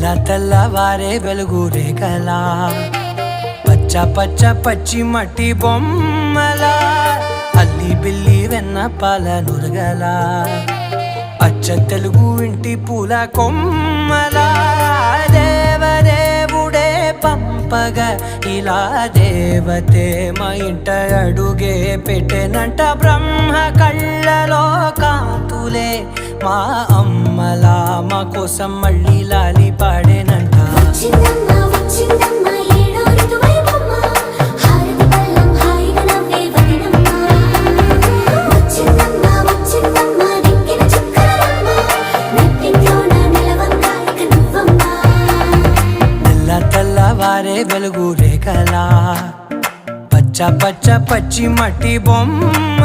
తెల్ల తెల్లవారే వెలుగు రేఖలా పచ్చ పచ్చ పచ్చి మట్టి బొమ్మలా అల్లి బిల్లి వెన్న పాల నురగలా అచ్చ తెలుగు ఇంటి పూల కొమ్మలా దేవదేవుడే పంపగా ఇలా దేవతే మా ఇంట అడుగే పెట్టెనంట బ్రహ్మ కళ్ళలో కాంతులే మా అమ్మలా మా కోసం మళ్ళీ లాలి పాడేనంట. తెల్లవారే వెలుగు రేఖలా పచ్చ పచ్చ పచ్చి మట్టి బొమ్మ